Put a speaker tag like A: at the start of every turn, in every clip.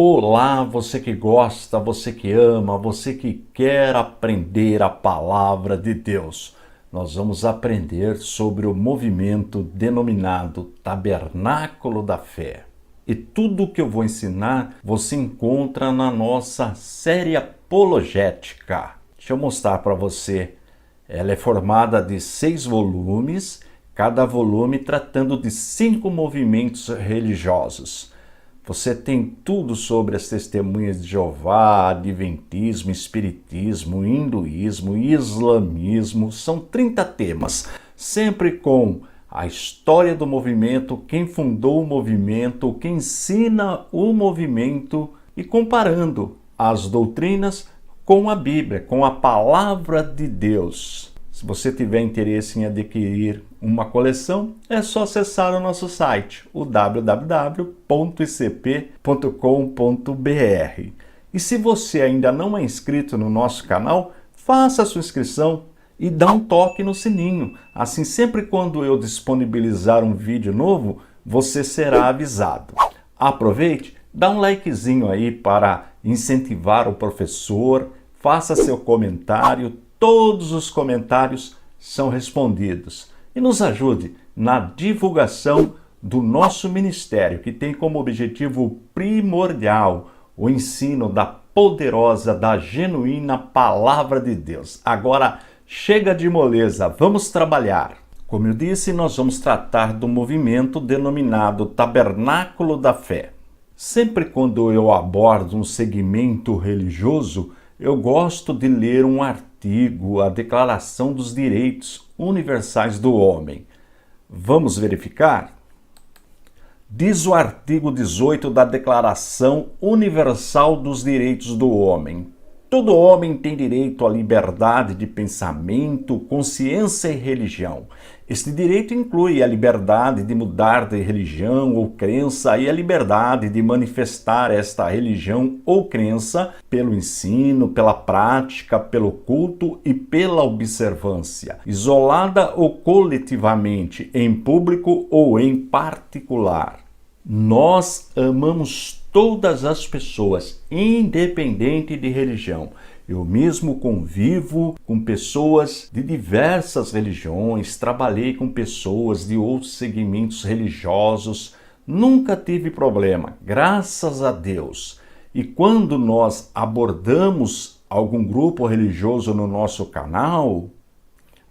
A: Olá, você que gosta, você que ama, você que quer aprender a palavra de Deus. Nós vamos aprender sobre o movimento denominado Tabernáculo da Fé. E tudo que eu vou ensinar você encontra na nossa série apologética. Deixa eu mostrar para você. Ela é formada de 6 volumes, cada volume tratando de 5 movimentos religiosos. Você tem tudo sobre as testemunhas de Jeová, adventismo, espiritismo, hinduísmo, islamismo. São 30 temas, sempre com a história do movimento, quem fundou o movimento, quem ensina o movimento e comparando as doutrinas com a Bíblia, com a palavra de Deus. Se você tiver interesse em adquirir uma coleção, é só acessar o nosso site, o www.icp.com.br. E se você ainda não é inscrito no nosso canal, faça a sua inscrição e dá um toque no sininho. Assim, sempre quando eu disponibilizar um vídeo novo, você será avisado. Aproveite, dá um likezinho aí para incentivar o professor, faça seu comentário. Todos os comentários são respondidos. E nos ajude na divulgação do nosso ministério, que tem como objetivo primordial o ensino da poderosa, da genuína palavra de Deus. Agora, chega de moleza, vamos trabalhar. Como eu disse, nós vamos tratar do movimento denominado Tabernáculo da Fé. Sempre quando eu abordo um segmento religioso, eu gosto de ler um artigo, a Declaração dos Direitos Universais do Homem. Vamos verificar? Diz o artigo 18 da Declaração Universal dos Direitos do Homem: todo homem tem direito à liberdade de pensamento, consciência e religião. Este direito inclui a liberdade de mudar de religião ou crença e a liberdade de manifestar esta religião ou crença pelo ensino, pela prática, pelo culto e pela observância, isolada ou coletivamente, em público ou em particular. Nós amamos todas as pessoas, independente de religião. Eu mesmo convivo com pessoas de diversas religiões, trabalhei com pessoas de outros segmentos religiosos, nunca tive problema, graças a Deus. E quando nós abordamos algum grupo religioso no nosso canal,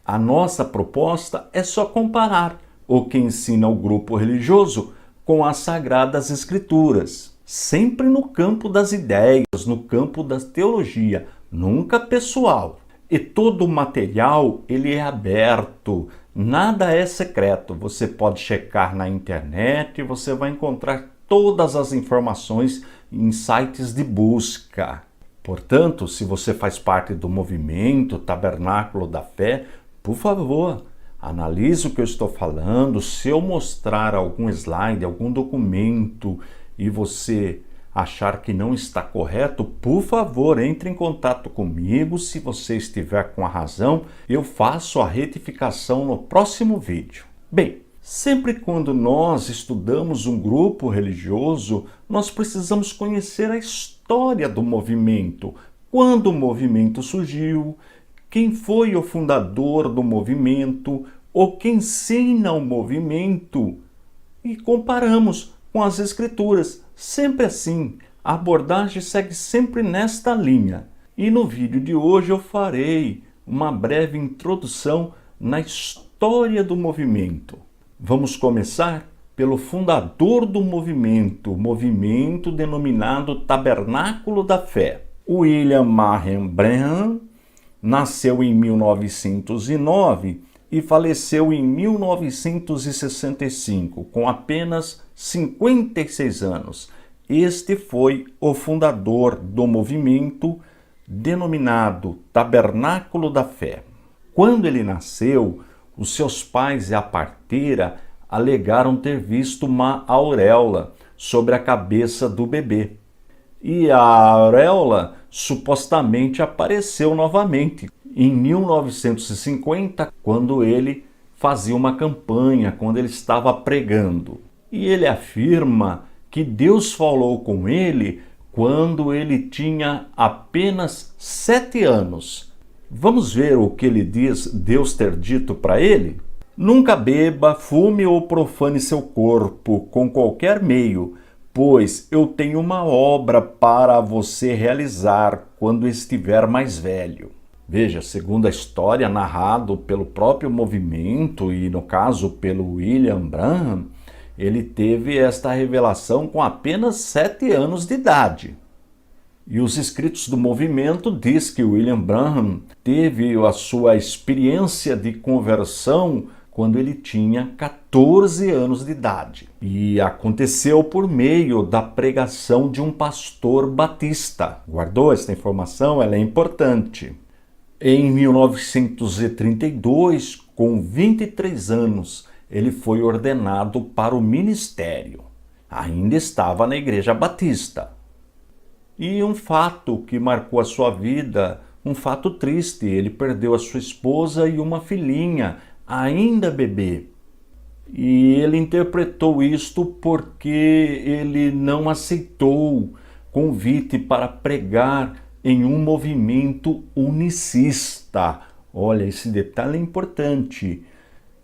A: a nossa proposta é só comparar o que ensina o grupo religioso com as Sagradas Escrituras, sempre no campo das ideias, no campo da teologia, nunca pessoal. E todo o material ele é aberto, nada é secreto. Você pode checar na internet e você vai encontrar todas as informações em sites de busca. Portanto, se você faz parte do movimento Tabernáculo da Fé, por favor, analise o que eu estou falando. Se eu mostrar algum slide, algum documento e você achar que não está correto, por favor, entre em contato comigo. Se você estiver com a razão, eu faço a retificação no próximo vídeo. Bem, sempre quando nós estudamos um grupo religioso, nós precisamos conhecer a história do movimento. Quando o movimento surgiu, quem foi o fundador do movimento, ou quem ensina o movimento, e comparamos com as Escrituras. Sempre assim, a abordagem segue sempre nesta linha. E no vídeo de hoje eu farei uma breve introdução na história do movimento. Vamos começar pelo fundador do movimento, o movimento denominado Tabernáculo da Fé. William Marion Branham nasceu em 1909 e faleceu em 1965, com apenas 56 anos. Este foi o fundador do movimento denominado Tabernáculo da Fé. Quando ele nasceu, os seus pais e a parteira alegaram ter visto uma auréola sobre a cabeça do bebê. E a auréola supostamente apareceu novamente em 1950, quando ele fazia uma campanha, quando ele estava pregando. E ele afirma que Deus falou com ele quando ele tinha apenas 7 anos. Vamos ver o que ele diz Deus ter dito para ele? Nunca beba, fume ou profane seu corpo com qualquer meio, pois eu tenho uma obra para você realizar quando estiver mais velho. Veja, segundo a história narrado pelo próprio movimento e, no caso, pelo William Branham, ele teve esta revelação com apenas 7 anos de idade. E os escritos do movimento diz que William Branham teve a sua experiência de conversão quando ele tinha 14 anos de idade. E aconteceu por meio da pregação de um pastor batista. Guardou esta informação? Ela é importante. Em 1932, com 23 anos, ele foi ordenado para o ministério. Ainda estava na Igreja Batista. E um fato que marcou a sua vida, um fato triste, ele perdeu a sua esposa e uma filhinha, ainda bebê. E ele interpretou isto porque ele não aceitou convite para pregar em um movimento unicista. Olha, esse detalhe é importante.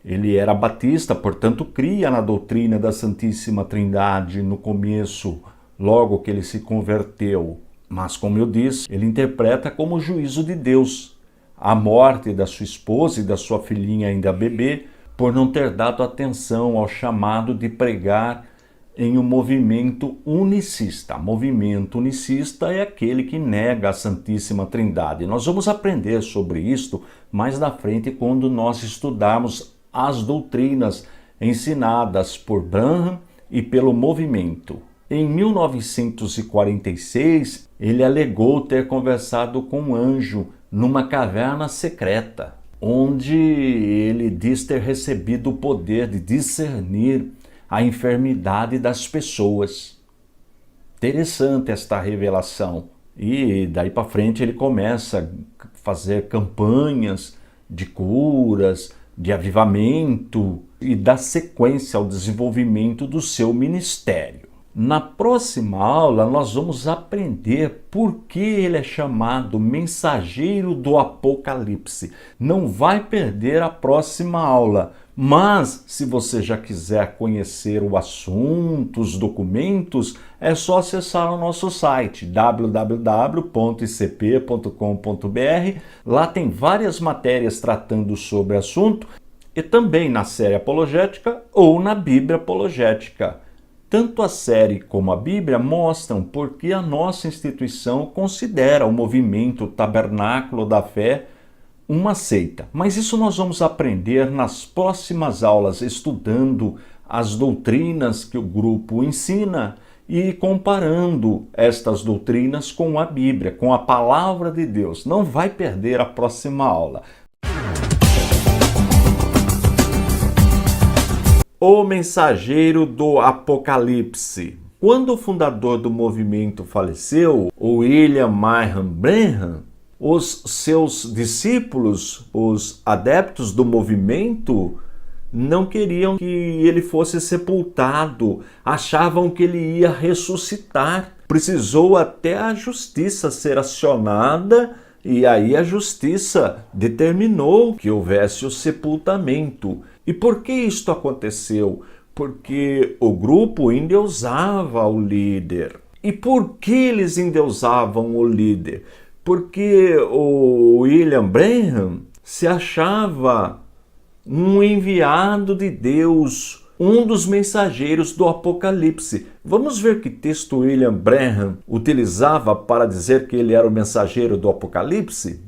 A: Ele era batista, portanto, cria na doutrina da Santíssima Trindade no começo, logo que ele se converteu. Mas, como eu disse, ele interpreta como juízo de Deus a morte da sua esposa e da sua filhinha ainda bebê, por não ter dado atenção ao chamado de pregar em um movimento unicista. Movimento unicista é aquele que nega a Santíssima Trindade. Nós vamos aprender sobre isto mais na frente, quando nós estudarmos as doutrinas ensinadas por Branham e pelo movimento. Em 1946, ele alegou ter conversado com um anjo numa caverna secreta, onde ele diz ter recebido o poder de discernir a enfermidade das pessoas. Interessante esta revelação. E daí para frente ele começa a fazer campanhas de curas, de avivamento e dá sequência ao desenvolvimento do seu ministério. Na próxima aula, nós vamos aprender por que ele é chamado mensageiro do Apocalipse. Não vai perder a próxima aula, mas se você já quiser conhecer o assunto, os documentos, é só acessar o nosso site www.icp.com.br. Lá tem várias matérias tratando sobre o assunto, e também na série apologética ou na Bíblia apologética. Tanto a série como a Bíblia mostram por que a nossa instituição considera o movimento Tabernáculo da Fé uma seita. Mas isso nós vamos aprender nas próximas aulas, estudando as doutrinas que o grupo ensina e comparando estas doutrinas com a Bíblia, com a Palavra de Deus. Não vai perder a próxima aula. O mensageiro do Apocalipse. Quando o fundador do movimento faleceu, o William Marion Branham, os seus discípulos, os adeptos do movimento, não queriam que ele fosse sepultado, achavam que ele ia ressuscitar. Precisou até a justiça ser acionada, e aí a justiça determinou que houvesse o sepultamento. E por que isto aconteceu? Porque o grupo endeusava o líder. E por que eles endeusavam o líder? Porque o William Branham se achava um enviado de Deus, um dos mensageiros do Apocalipse. Vamos ver que texto William Branham utilizava para dizer que ele era o mensageiro do Apocalipse?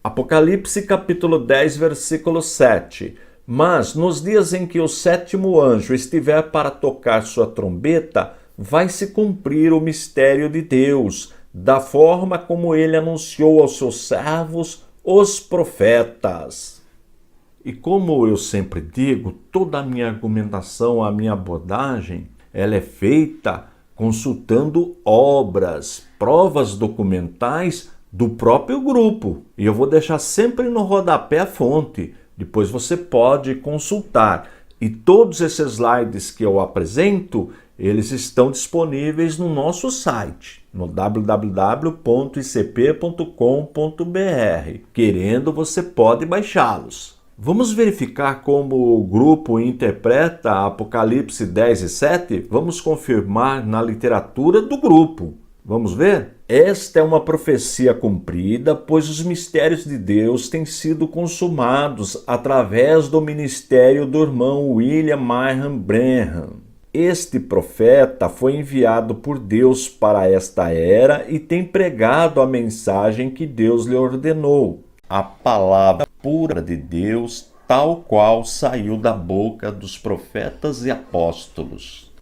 A: Apocalipse capítulo 10, versículo 7. Mas nos dias em que o 7º anjo estiver para tocar sua trombeta, vai se cumprir o mistério de Deus, da forma como ele anunciou aos seus servos, os profetas. E como eu sempre digo, toda a minha argumentação, a minha abordagem, ela é feita consultando obras, provas documentais do próprio grupo. E eu vou deixar sempre no rodapé a fonte. Depois você pode consultar. E todos esses slides que eu apresento, eles estão disponíveis no nosso site. no www.icp.com.br. Querendo, você pode baixá-los. Vamos verificar como o grupo interpreta Apocalipse 10 e 7? Vamos confirmar na literatura do grupo. Vamos ver? Esta é uma profecia cumprida, pois os mistérios de Deus têm sido consumados através do ministério do irmão William Marion Branham. Este profeta foi enviado por Deus para esta era e tem pregado a mensagem que Deus lhe ordenou. A palavra pura de Deus, tal qual saiu da boca dos profetas e apóstolos.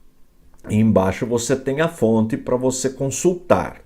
A: E embaixo você tem a fonte para você consultar.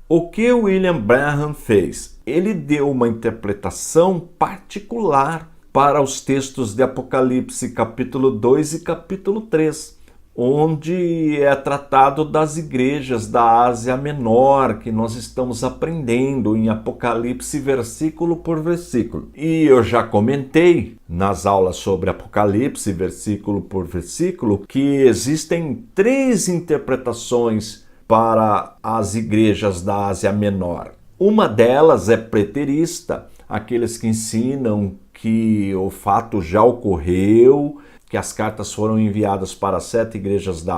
A: O que William Branham fez? Ele deu uma interpretação particular para os textos de Apocalipse capítulo 2 e capítulo 3, onde é tratado das igrejas da Ásia Menor, que nós estamos aprendendo em Apocalipse versículo por versículo. E eu já comentei nas aulas sobre Apocalipse versículo por versículo que existem 3 interpretações para as igrejas da Ásia Menor. Uma delas é preterista, aqueles que ensinam que o fato já ocorreu, que as cartas foram enviadas para 7 igrejas da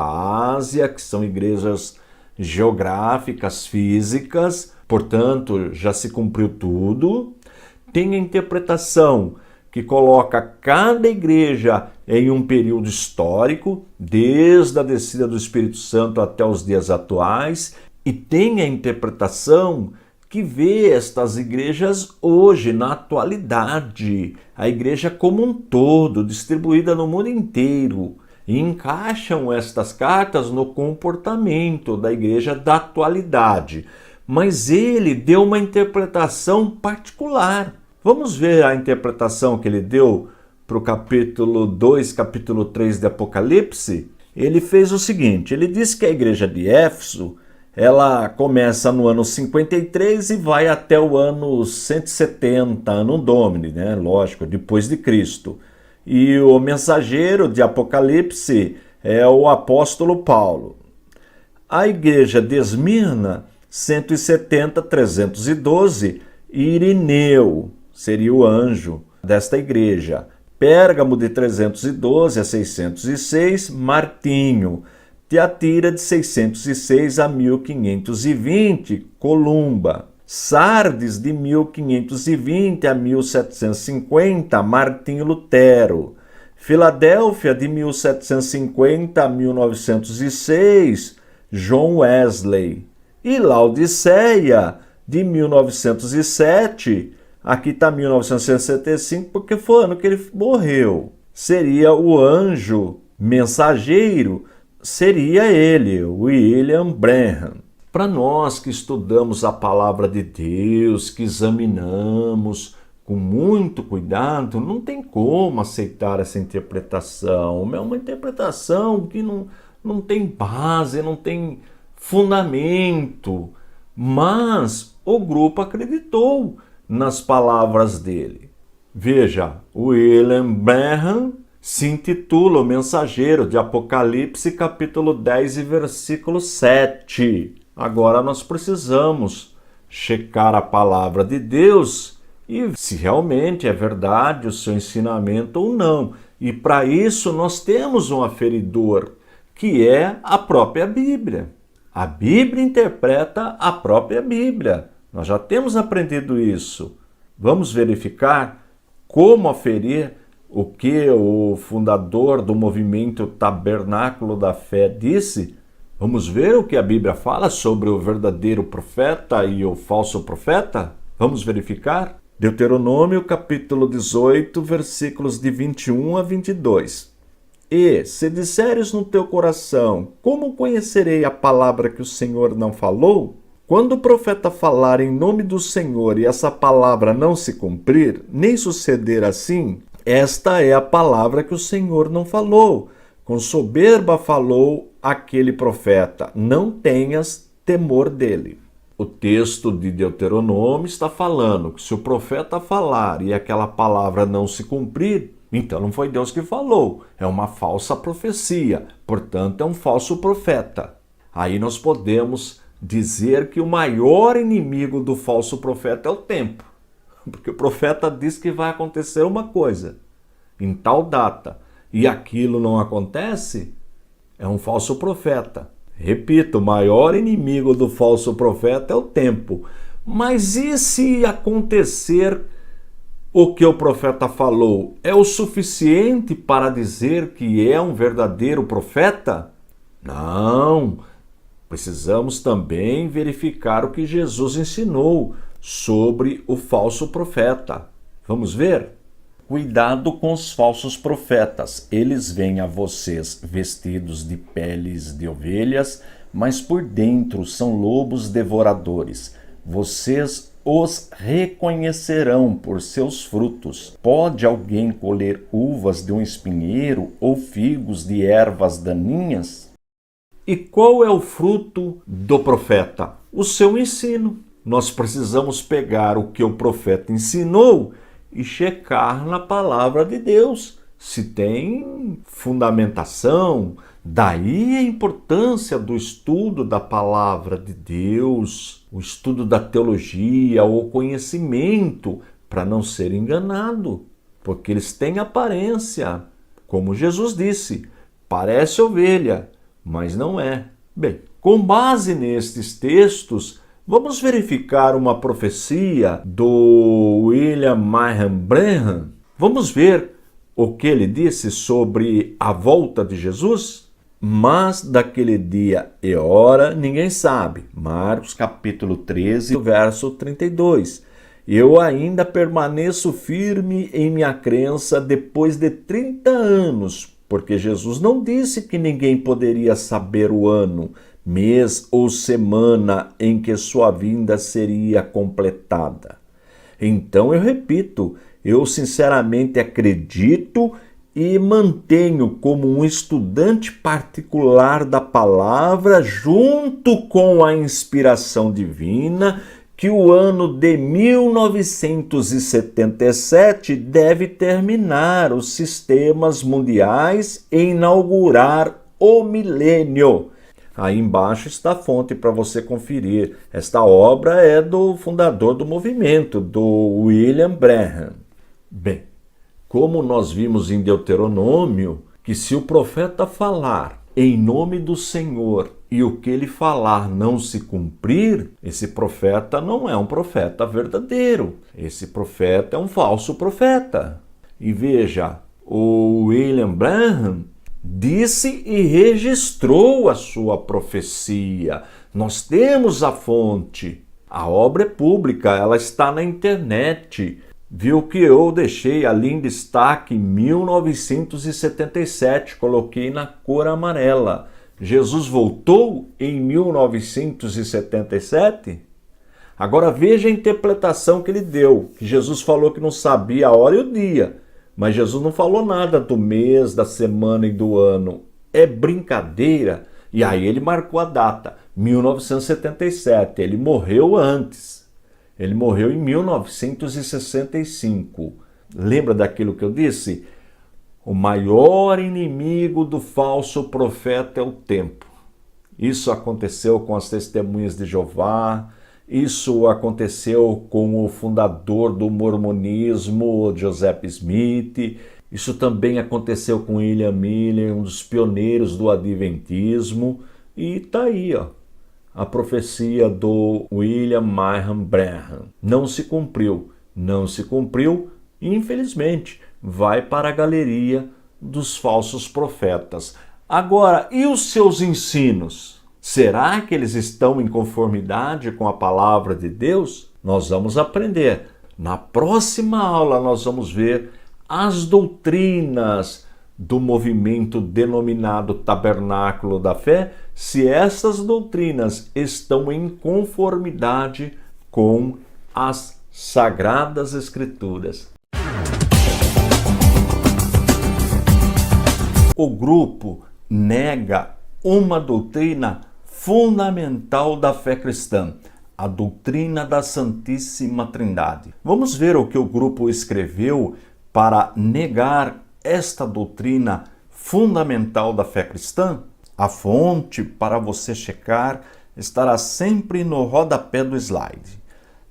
A: Ásia, que são igrejas geográficas, físicas, portanto, já se cumpriu tudo. Tem a interpretação que coloca cada igreja em um período histórico, desde a descida do Espírito Santo até os dias atuais, e tem a interpretação que vê estas igrejas hoje, na atualidade, a igreja como um todo, distribuída no mundo inteiro, e encaixam estas cartas no comportamento da igreja da atualidade. Mas ele deu uma interpretação particular. Vamos ver a interpretação que ele deu para o capítulo 2, capítulo 3 de Apocalipse? Ele fez o seguinte, ele disse que a igreja de Éfeso, ela começa no ano 53 e vai até o ano 170, ano Domini, né? Lógico, depois de Cristo. E o mensageiro de Apocalipse é o apóstolo Paulo. A igreja de Esmirna, 170, 312, Irineu seria o anjo desta igreja. Pérgamo, de 312 a 606, Martinho. Teatira, de 606 a 1520, Columba. Sardes, de 1520 a 1750, Martinho Lutero. Filadélfia, de 1750 a 1906, John Wesley. E Laodiceia, de 1907, aqui está 1965, porque foi o ano que ele morreu. Seria o anjo mensageiro, seria ele, William Branham. Para nós que estudamos a palavra de Deus, que examinamos com muito cuidado, não tem como aceitar essa interpretação. É uma interpretação que não tem base, não tem fundamento. Mas o grupo acreditou nas palavras dele. Veja, William Branham se intitula o mensageiro de Apocalipse capítulo 10 e versículo 7. Agora nós precisamos checar a palavra de Deus e se realmente é verdade o seu ensinamento ou não. E para isso nós temos um aferidor, que é a própria Bíblia. A Bíblia interpreta a própria Bíblia. Nós já temos aprendido isso. Vamos verificar como aferir o que o fundador do movimento Tabernáculo da Fé disse. Vamos ver o que a Bíblia fala sobre o verdadeiro profeta e o falso profeta? Vamos verificar? Deuteronômio capítulo 18, versículos de 21 a 22. E, se disseres no teu coração, como conhecerei a palavra que o Senhor não falou? Quando o profeta falar em nome do Senhor e essa palavra não se cumprir, nem suceder assim, esta é a palavra que o Senhor não falou. Com soberba falou aquele profeta, não tenhas temor dele. O texto de Deuteronômio está falando que se o profeta falar e aquela palavra não se cumprir, então não foi Deus que falou, é uma falsa profecia, portanto é um falso profeta. Aí nós podemos dizer que o maior inimigo do falso profeta é o tempo. Porque o profeta diz que vai acontecer uma coisa em tal data e aquilo não acontece, é um falso profeta. Repito, o maior inimigo do falso profeta é o tempo. Mas e se acontecer o que o profeta falou? É o suficiente para dizer que é um verdadeiro profeta? Não. Precisamos também verificar o que Jesus ensinou sobre o falso profeta. Vamos ver? Cuidado com os falsos profetas. Eles vêm a vocês vestidos de peles de ovelhas, mas por dentro são lobos devoradores. Vocês os reconhecerão por seus frutos. Pode alguém colher uvas de um espinheiro ou figos de ervas daninhas? E qual é o fruto do profeta? O seu ensino. Nós precisamos pegar o que o profeta ensinou e checar na palavra de Deus se tem fundamentação. Daí a importância do estudo da palavra de Deus, o estudo da teologia, o conhecimento, para não ser enganado, porque eles têm aparência, como Jesus disse, parece ovelha, mas não é. Bem, com base nestes textos, vamos verificar uma profecia do William Marion Branham. Vamos ver o que ele disse sobre a volta de Jesus? Mas daquele dia e hora ninguém sabe. Marcos capítulo 13, verso 32. Eu ainda permaneço firme em minha crença depois de 30 anos, porque Jesus não disse que ninguém poderia saber o ano, mês ou semana em que sua vinda seria completada. Então eu repito, eu sinceramente acredito e mantenho como um estudante particular da palavra, junto com a inspiração divina, que o ano de 1977 deve terminar os sistemas mundiais e inaugurar o milênio. Aí embaixo está a fonte para você conferir. Esta obra é do fundador do movimento, do William Branham. Bem, como nós vimos em Deuteronômio, que se o profeta falar em nome do Senhor e o que ele falar não se cumprir, esse profeta não é um profeta verdadeiro. Esse profeta é um falso profeta. E veja, o William Branham disse e registrou a sua profecia. Nós temos a fonte. A obra é pública, ela está na internet. Viu que eu deixei ali em destaque 1977, coloquei na cor amarela. Jesus voltou em 1977? Agora veja a interpretação que ele deu, que Jesus falou que não sabia a hora e o dia, mas Jesus não falou nada do mês, da semana e do ano. É brincadeira. E aí ele marcou a data, 1977, ele morreu antes. Ele morreu em 1965. Lembra daquilo que eu disse? O maior inimigo do falso profeta é o tempo. Isso aconteceu com as testemunhas de Jeová, isso aconteceu com o fundador do mormonismo, Joseph Smith, isso também aconteceu com William Miller, um dos pioneiros do adventismo, e está aí, ó. A profecia do William Marion Branham não se cumpriu, infelizmente, vai para a galeria dos falsos profetas. Agora, e os seus ensinos? Será que eles estão em conformidade com a palavra de Deus? Nós vamos aprender. Na próxima aula nós vamos ver as doutrinas do movimento denominado Tabernáculo da Fé, se essas doutrinas estão em conformidade com as Sagradas Escrituras. O grupo nega uma doutrina fundamental da fé cristã, a doutrina da Santíssima Trindade. Vamos ver o que o grupo escreveu para negar esta doutrina fundamental da fé cristã? A fonte para você checar estará sempre no rodapé do slide.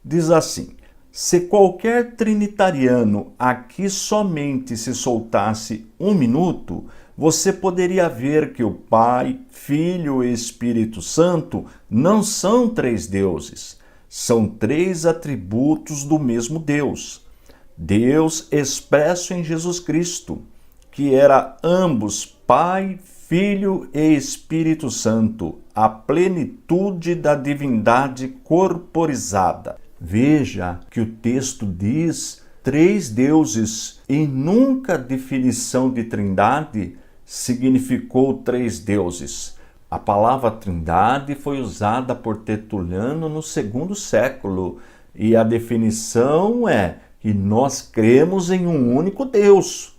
A: Diz assim: se qualquer trinitariano aqui somente se soltasse um minuto, você poderia ver que o Pai, Filho e Espírito Santo não são três deuses, são três atributos do mesmo Deus. Deus expresso em Jesus Cristo, que era ambos Pai, Filho e Espírito Santo, a plenitude da divindade corporizada. Veja que o texto diz três deuses e nunca a definição de trindade significou três deuses. A palavra trindade foi usada por Tertuliano no segundo século e a definição é que nós cremos em um único Deus.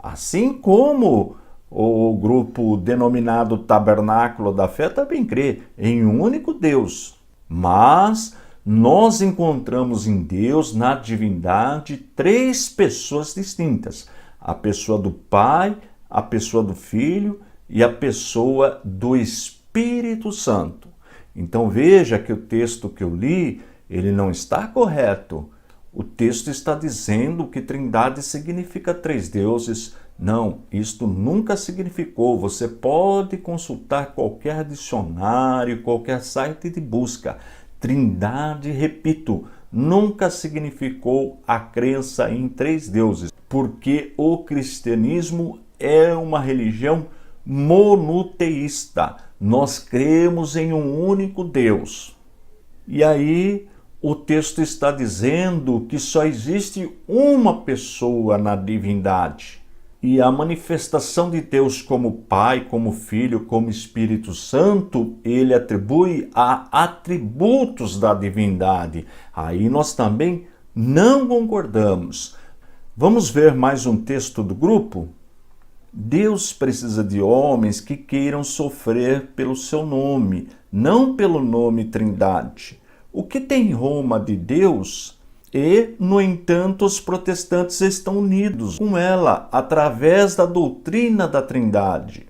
A: Assim como o grupo denominado Tabernáculo da Fé também crê em um único Deus. Mas nós encontramos em Deus, na divindade, três pessoas distintas: a pessoa do Pai, a pessoa do Filho e a pessoa do Espírito Santo. Então veja que o texto que eu li, ele não está correto. O texto está dizendo que trindade significa três deuses. Não, isto nunca significou. Você pode consultar qualquer dicionário, qualquer site de busca. Trindade, repito, nunca significou a crença em três deuses, porque o cristianismo é uma religião monoteísta. Nós cremos em um único Deus. E aí o texto está dizendo que só existe uma pessoa na divindade. E a manifestação de Deus como Pai, como Filho, como Espírito Santo, ele atribui a atributos da divindade. Aí nós também não concordamos. Vamos ver mais um texto do grupo? Deus precisa de homens que queiram sofrer pelo seu nome, não pelo nome Trindade. O que tem Roma de Deus? E, no entanto, os protestantes estão unidos com ela através da doutrina da Trindade.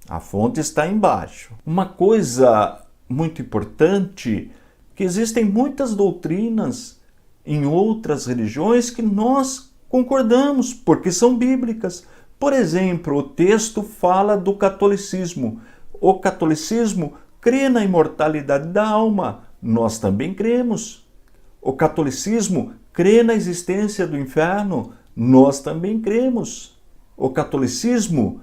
A: A fonte está embaixo. Uma coisa muito importante, que existem muitas doutrinas em outras religiões que nós concordamos, porque são bíblicas. Por exemplo, o texto fala do catolicismo. O catolicismo crê na imortalidade da alma. Nós também cremos. O catolicismo crê na existência do inferno. Nós também cremos. O catolicismo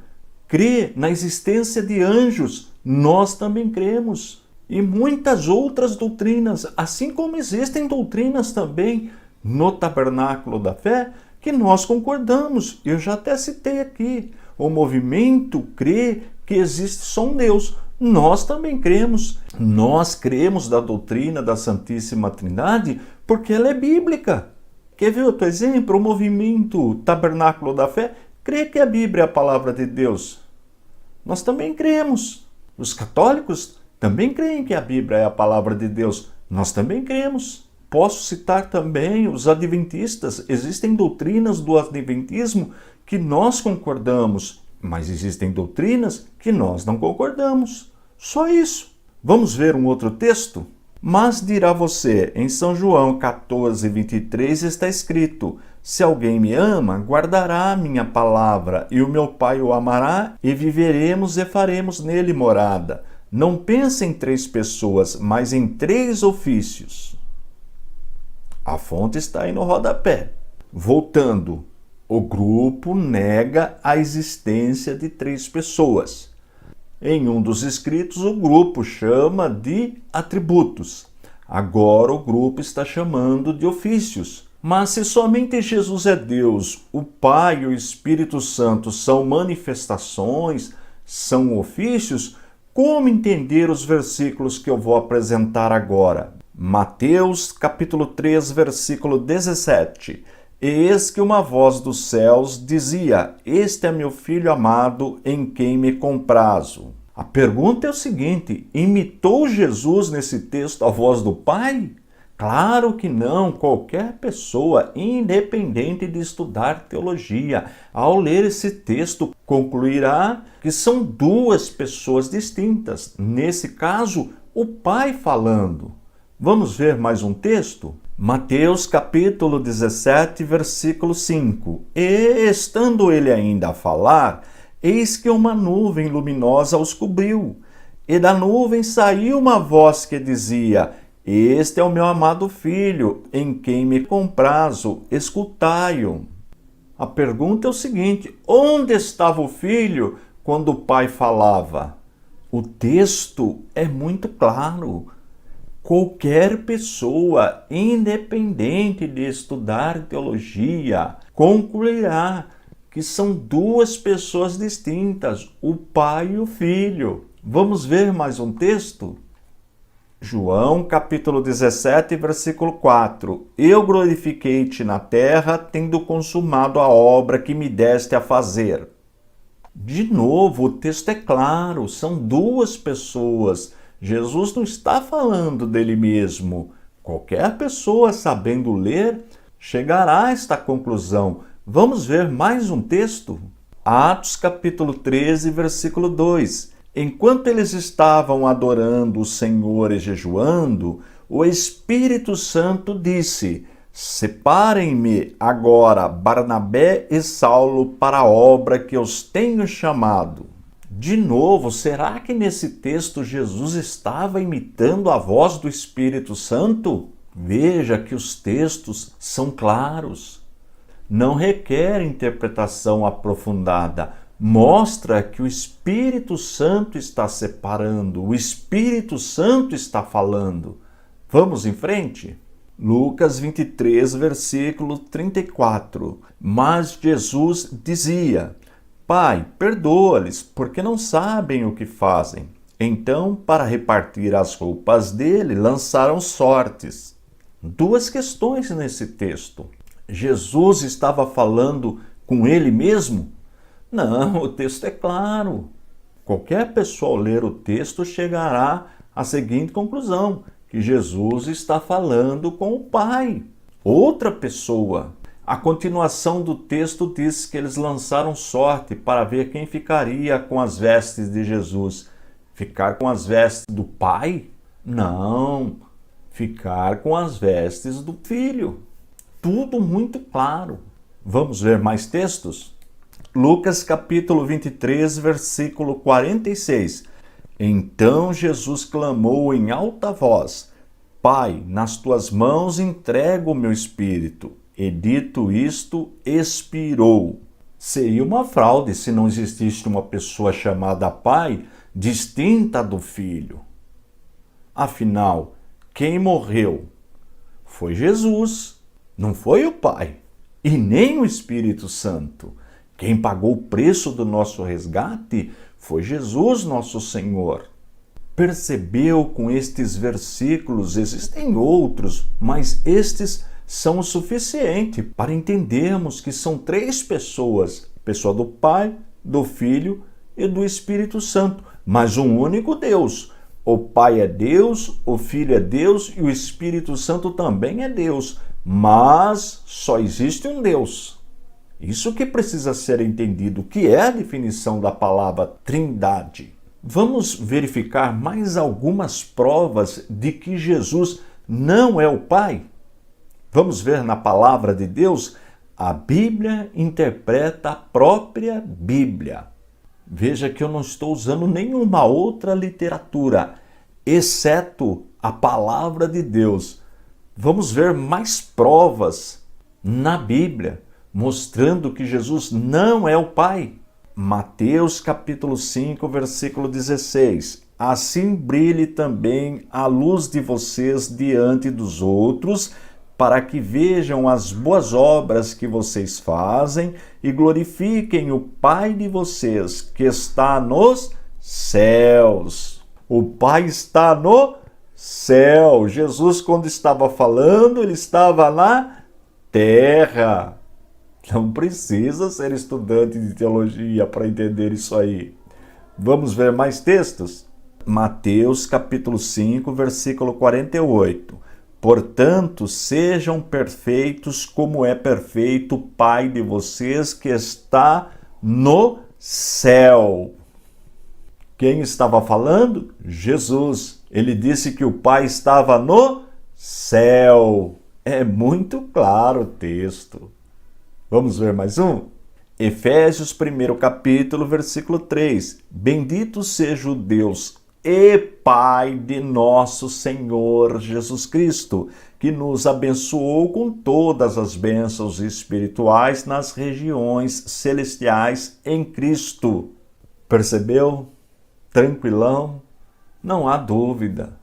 A: crê na existência de anjos. Nós também cremos. E muitas outras doutrinas, assim como existem doutrinas também no Tabernáculo da Fé, que nós concordamos. Eu já até citei aqui. O movimento crê que existe só um Deus. Nós também cremos. Nós cremos da doutrina da Santíssima Trindade porque ela é bíblica. Quer ver outro exemplo? O movimento Tabernáculo da Fé crê que a Bíblia é a palavra de Deus. Nós também cremos. Os católicos também creem que a Bíblia é a palavra de Deus. Nós também cremos. Posso citar também os adventistas. Existem doutrinas do adventismo que nós concordamos, mas existem doutrinas que nós não concordamos. Só isso. Vamos ver um outro texto? Mas dirá você, em São João 14, 23 está escrito: se alguém me ama, guardará a minha palavra, e o meu Pai o amará, e viveremos e faremos nele morada. Não pense em três pessoas, mas em três ofícios. A fonte está aí no rodapé. Voltando, o grupo nega a existência de três pessoas. Em um dos escritos, o grupo chama de atributos. Agora o grupo está chamando de ofícios. Mas se somente Jesus é Deus, o Pai e o Espírito Santo são manifestações, são ofícios, como entender os versículos que eu vou apresentar agora? Mateus capítulo 3, versículo 17. Eis que uma voz dos céus dizia: este é meu filho amado, em quem me comprazo. A pergunta é o seguinte: imitou Jesus nesse texto a voz do Pai? Claro que não. Qualquer pessoa, independente de estudar teologia, ao ler esse texto, concluirá que são duas pessoas distintas. Nesse caso, o Pai falando. Vamos ver mais um texto? Mateus capítulo 17, versículo 5. E, estando ele ainda a falar, eis que uma nuvem luminosa os cobriu. E da nuvem saiu uma voz que dizia: Este é o meu amado filho, em quem me comprazo, escutai-o. A pergunta é o seguinte: onde estava o filho quando o pai falava? O texto é muito claro. Qualquer pessoa, independente de estudar teologia, concluirá que são duas pessoas distintas, o pai e o filho. Vamos ver mais um texto? João capítulo 17, versículo 4. Eu glorifiquei-te na terra, tendo consumado a obra que me deste a fazer. De novo, o texto é claro, são duas pessoas. Jesus não está falando dele mesmo. Qualquer pessoa, sabendo ler, chegará a esta conclusão. Vamos ver mais um texto? Atos capítulo 13, versículo 2. Enquanto eles estavam adorando o Senhor e jejuando, o Espírito Santo disse: Separem-me agora Barnabé e Saulo para a obra que os tenho chamado. De novo, será que nesse texto Jesus estava imitando a voz do Espírito Santo? Veja que os textos são claros. Não requer interpretação aprofundada. Mostra que o Espírito Santo está separando, o Espírito Santo está falando. Vamos em frente? Lucas 23, versículo 34. Mas Jesus dizia: Pai, perdoa-lhes, porque não sabem o que fazem. Então, para repartir as roupas dele, lançaram sortes. Duas questões nesse texto. Jesus estava falando com ele mesmo? Não, o texto é claro. Qualquer pessoa ao ler o texto chegará à seguinte conclusão: que Jesus está falando com o Pai, outra pessoa. A continuação do texto diz que eles lançaram sorte para ver quem ficaria com as vestes de Jesus. Ficar com as vestes do Pai? Não, ficar com as vestes do Filho. Tudo muito claro. Vamos ver mais textos? Lucas capítulo 23, versículo 46. Então Jesus clamou em alta voz: Pai, nas tuas mãos entrego o meu espírito. E dito isto, expirou. Seria uma fraude se não existisse uma pessoa chamada Pai distinta do Filho. Afinal, quem morreu? Foi Jesus, não foi o Pai, e nem o Espírito Santo. Quem pagou o preço do nosso resgate foi Jesus, nosso Senhor. Percebeu com estes versículos? Existem outros, mas estes são o suficiente para entendermos que são três pessoas: pessoa do Pai, do Filho e do Espírito Santo, mas um único Deus. O Pai é Deus, o Filho é Deus e o Espírito Santo também é Deus, mas só existe um Deus. Isso que precisa ser entendido, que é a definição da palavra Trindade. Vamos verificar mais algumas provas de que Jesus não é o Pai? Vamos ver na palavra de Deus? A Bíblia interpreta a própria Bíblia. Veja que eu não estou usando nenhuma outra literatura, exceto a palavra de Deus. Vamos ver mais provas na Bíblia, mostrando que Jesus não é o Pai. Mateus capítulo 5, versículo 16. Assim brilhe também a luz de vocês diante dos outros, para que vejam as boas obras que vocês fazem e glorifiquem o Pai de vocês, que está nos céus. O Pai está no céu. Jesus, quando estava falando, ele estava na terra. Não precisa ser estudante de teologia para entender isso aí. Vamos ver mais textos? Mateus capítulo 5, versículo 48. Portanto, sejam perfeitos como é perfeito o Pai de vocês que está no céu. Quem estava falando? Jesus. Ele disse que o Pai estava no céu. É muito claro o texto. Vamos ver mais um? Efésios 1 capítulo, versículo 3. Bendito seja o Deus e Pai de nosso Senhor Jesus Cristo, que nos abençoou com todas as bênçãos espirituais nas regiões celestiais em Cristo. Percebeu? Tranquilão? Não há dúvida.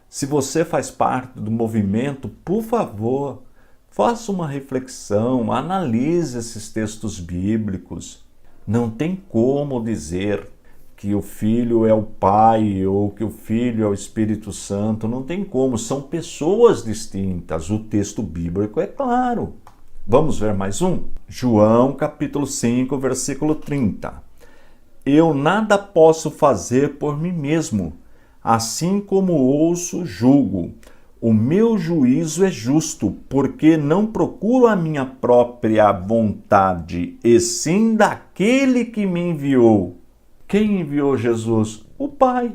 A: Se você faz parte do movimento, por favor, faça uma reflexão, analise esses textos bíblicos. Não tem como dizer que o Filho é o Pai ou que o Filho é o Espírito Santo. Não tem como, são pessoas distintas. O texto bíblico é claro. Vamos ver mais um? João capítulo 5, versículo 30. Eu nada posso fazer por mim mesmo, assim como ouço, julgo. O meu juízo é justo, porque não procuro a minha própria vontade, e sim daquele que me enviou. Quem enviou Jesus? O Pai. O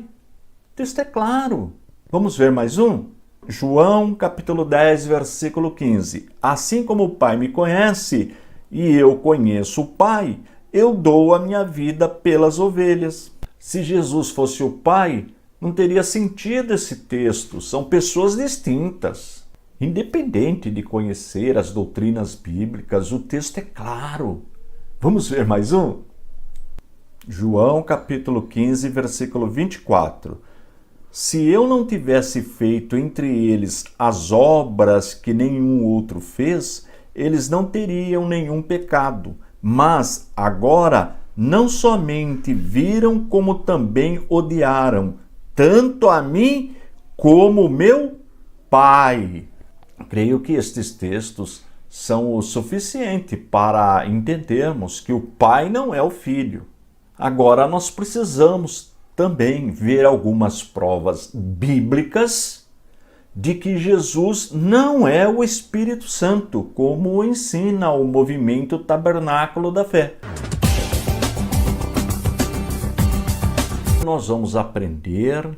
A: texto é claro. Vamos ver mais um? João capítulo 10, versículo 15. Assim como o Pai me conhece e eu conheço o Pai, eu dou a minha vida pelas ovelhas. Se Jesus fosse o Pai, não teria sentido esse texto. São pessoas distintas. Independente de conhecer as doutrinas bíblicas, o texto é claro. Vamos ver mais um? João capítulo 15, versículo 24. Se eu não tivesse feito entre eles as obras que nenhum outro fez, eles não teriam nenhum pecado. Mas agora não somente viram, como também odiaram, tanto a mim como meu Pai. Creio que estes textos são o suficiente para entendermos que o Pai não é o Filho. Agora nós precisamos também ver algumas provas bíblicas de que Jesus não é o Espírito Santo, como ensina o movimento Tabernáculo da Fé. Nós vamos aprender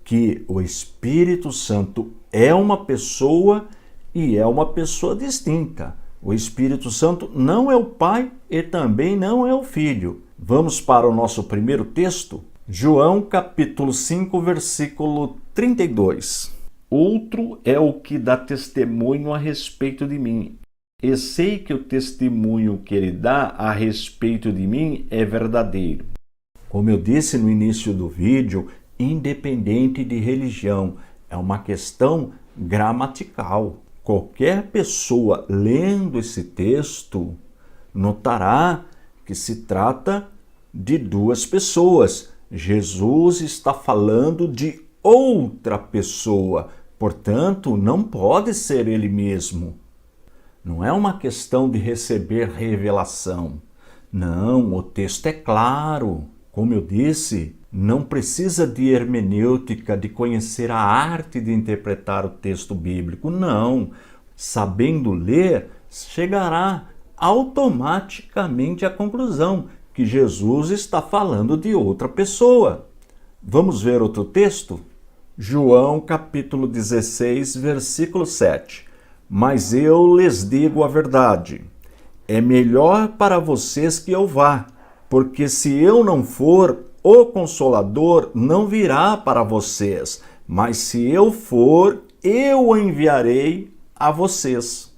A: que o Espírito Santo é uma pessoa e é uma pessoa distinta. O Espírito Santo não é o Pai e também não é o Filho. Vamos para o nosso primeiro texto? João capítulo 5, versículo 32. Outro é o que dá testemunho a respeito de mim. E sei que o testemunho que ele dá a respeito de mim é verdadeiro. Como eu disse no início do vídeo, independente de religião, é uma questão gramatical. Qualquer pessoa lendo esse texto notará que se trata de duas pessoas. Jesus está falando de outra pessoa, portanto, não pode ser ele mesmo. Não é uma questão de receber revelação. Não, o texto é claro. Como eu disse, não precisa de hermenêutica, de conhecer a arte de interpretar o texto bíblico. Não. Sabendo ler, chegará automaticamente à conclusão que Jesus está falando de outra pessoa. Vamos ver outro texto? João capítulo 16, versículo 7. Mas eu lhes digo a verdade. É melhor para vocês que eu vá, porque se eu não for, o Consolador não virá para vocês. Mas se eu for, eu o enviarei a vocês.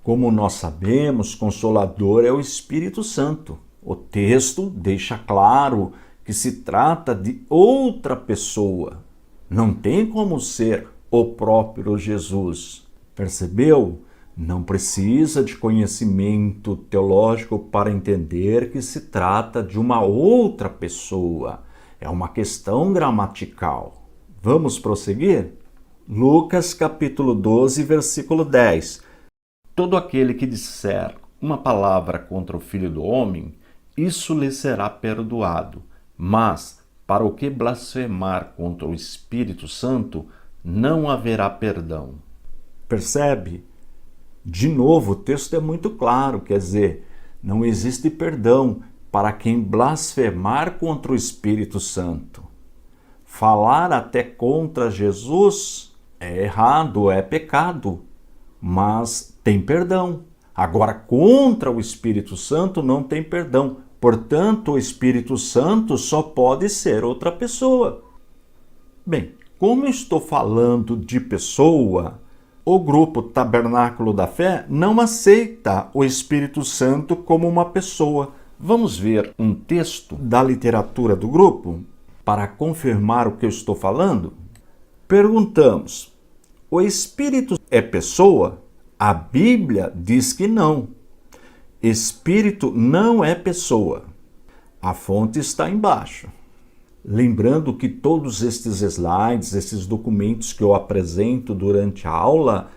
A: Como nós sabemos, Consolador é o Espírito Santo. O texto deixa claro que se trata de outra pessoa. Não tem como ser o próprio Jesus. Percebeu? Não precisa de conhecimento teológico para entender que se trata de uma outra pessoa. É uma questão gramatical. Vamos prosseguir? Lucas capítulo 12, versículo 10. Todo aquele que disser uma palavra contra o Filho do Homem, isso lhe será perdoado. Mas, para o que blasfemar contra o Espírito Santo, não haverá perdão. Percebe? De novo, o texto é muito claro, quer dizer, não existe perdão para quem blasfemar contra o Espírito Santo. Falar até contra Jesus é errado, é pecado, mas tem perdão. Agora, contra o Espírito Santo não tem perdão. Portanto, o Espírito Santo só pode ser outra pessoa. Bem, como eu estou falando de pessoa, o grupo Tabernáculo da Fé não aceita o Espírito Santo como uma pessoa. Vamos ver um texto da literatura do grupo para confirmar o que eu estou falando? Perguntamos: o Espírito é pessoa? A Bíblia diz que não. Espírito não é pessoa. A fonte está embaixo. Lembrando que todos estes slides, esses documentos que eu apresento durante a aula,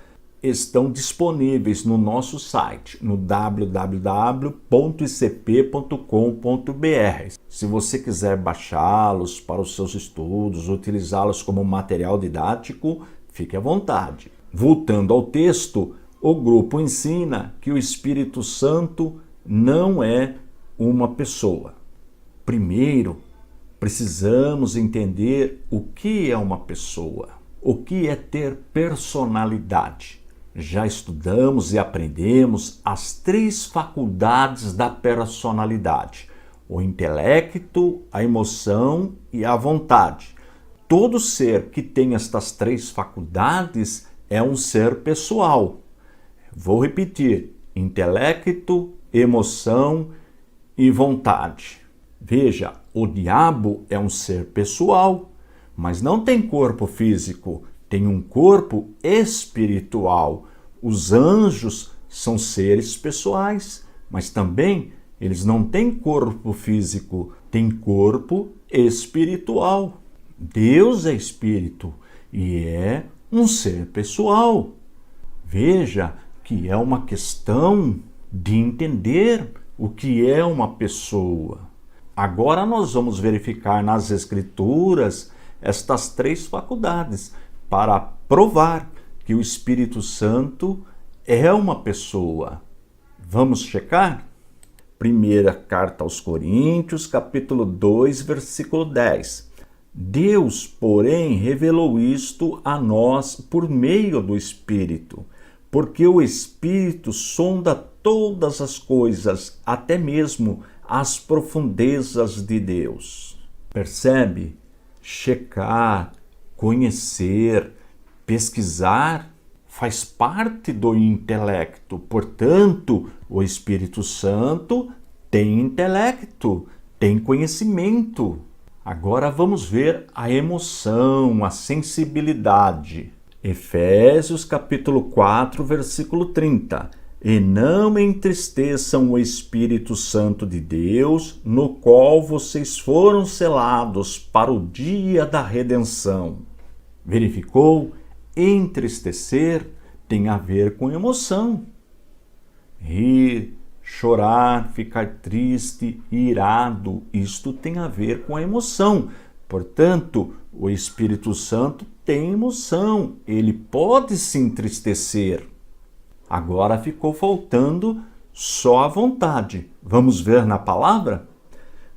A: estão disponíveis no nosso site, no www.icp.com.br. Se você quiser baixá-los para os seus estudos, utilizá-los como material didático, fique à vontade. Voltando ao texto, o grupo ensina que o Espírito Santo não é uma pessoa. Primeiro, precisamos entender o que é uma pessoa, o que é ter personalidade. Já estudamos e aprendemos as 3 faculdades da personalidade: o intelecto, a emoção e a vontade. Todo ser que tem estas 3 faculdades é um ser pessoal. Vou repetir: intelecto, emoção e vontade. Veja, o diabo é um ser pessoal, mas não tem corpo físico, tem um corpo espiritual. Os anjos são seres pessoais, mas também eles não têm corpo físico, têm corpo espiritual. Deus é espírito e é um ser pessoal. Veja que é uma questão de entender o que é uma pessoa. Agora nós vamos verificar nas Escrituras estas 3 faculdades para provar que o Espírito Santo é uma pessoa. Vamos checar? Primeira carta aos Coríntios, capítulo 2, versículo 10. Deus, porém, revelou isto a nós por meio do Espírito, porque o Espírito sonda todas as coisas, até mesmo as profundezas de Deus. Percebe? Checar, conhecer, pesquisar faz parte do intelecto. Portanto, o Espírito Santo tem intelecto, tem conhecimento. Agora vamos ver a emoção, a sensibilidade. Efésios capítulo 4, versículo 30. E não entristeçam o Espírito Santo de Deus, no qual vocês foram selados para o dia da redenção. Verificou? Entristecer tem a ver com emoção. Rir, chorar, ficar triste, irado, isto tem a ver com a emoção. Portanto, o Espírito Santo tem emoção, ele pode se entristecer. Agora ficou faltando só a vontade. Vamos ver na palavra?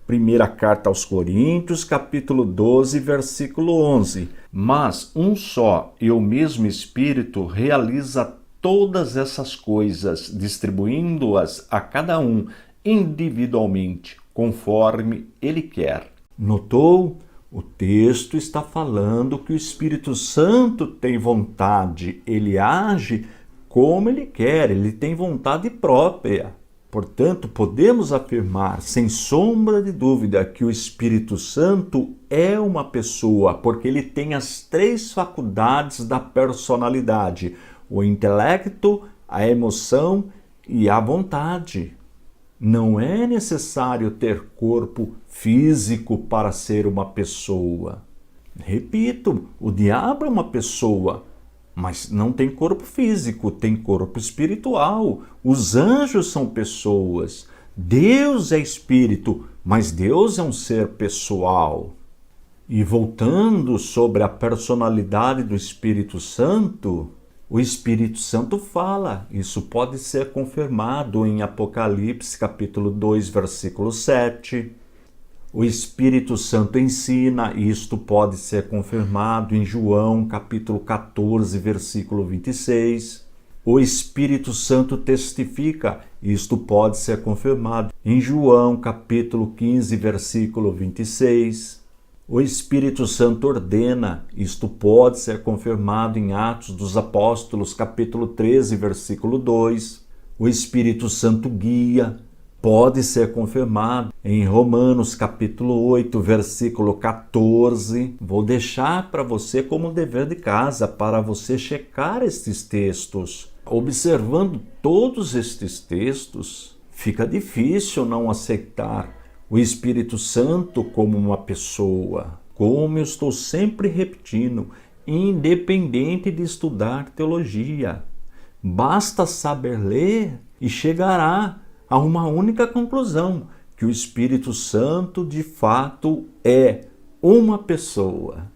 A: Primeira carta aos Coríntios, capítulo 12, versículo 11. Mas um só e o mesmo Espírito realiza todas essas coisas, distribuindo-as a cada um individualmente, conforme ele quer. Notou? O texto está falando que o Espírito Santo tem vontade, ele age como ele quer, ele tem vontade própria. Portanto, podemos afirmar, sem sombra de dúvida, que o Espírito Santo é uma pessoa, porque ele tem as 3 faculdades da personalidade: o intelecto, a emoção e a vontade. Não é necessário ter corpo físico para ser uma pessoa. Repito, o diabo é uma pessoa, mas não tem corpo físico, tem corpo espiritual. Os anjos são pessoas. Deus é espírito, mas Deus é um ser pessoal. E voltando sobre a personalidade do Espírito Santo, o Espírito Santo fala. Isso pode ser confirmado em Apocalipse, capítulo 2, versículo 7. O Espírito Santo ensina, e isto pode ser confirmado em João, capítulo 14, versículo 26. O Espírito Santo testifica, isto pode ser confirmado em João, capítulo 15, versículo 26. O Espírito Santo ordena, isto pode ser confirmado em Atos dos Apóstolos, capítulo 13, versículo 2. O Espírito Santo guia, pode ser confirmado em Romanos, capítulo 8, versículo 14. Vou deixar para você como dever de casa, para você checar estes textos. Observando todos estes textos, fica difícil não aceitar o Espírito Santo como uma pessoa, como eu estou sempre repetindo, independente de estudar teologia. Basta saber ler e chegará a uma única conclusão, que o Espírito Santo de fato é uma pessoa.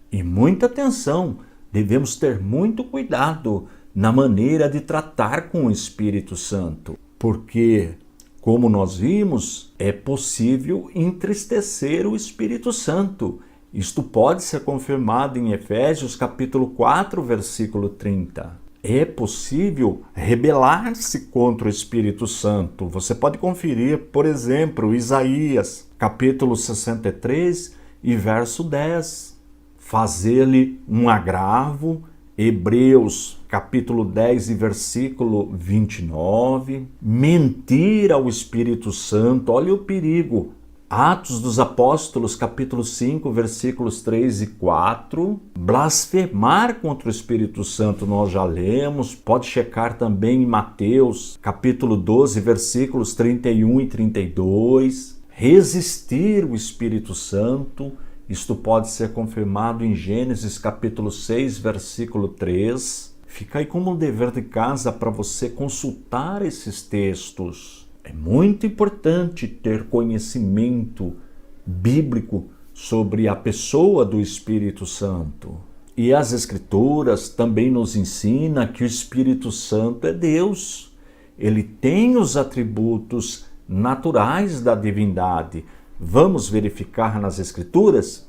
A: E muita atenção, devemos ter muito cuidado na maneira de tratar com o Espírito Santo, porque, como nós vimos, é possível entristecer o Espírito Santo. Isto pode ser confirmado em Efésios capítulo 4, versículo 30. É possível rebelar-se contra o Espírito Santo. Você pode conferir, por exemplo, Isaías capítulo 63 e verso 10. Fazer-lhe um agravo, Hebreus capítulo 10 e versículo 29, mentir ao Espírito Santo, olha o perigo. Atos dos Apóstolos capítulo 5, versículos 3 e 4, blasfemar contra o Espírito Santo nós já lemos, pode checar também em Mateus capítulo 12, versículos 31 e 32, resistir o Espírito Santo, isto pode ser confirmado em Gênesis capítulo 6, versículo 3. Fica aí como um dever de casa para você consultar esses textos. É muito importante ter conhecimento bíblico sobre a pessoa do Espírito Santo. E as Escrituras também nos ensinam que o Espírito Santo é Deus. Ele tem os atributos naturais da divindade. Vamos verificar nas Escrituras?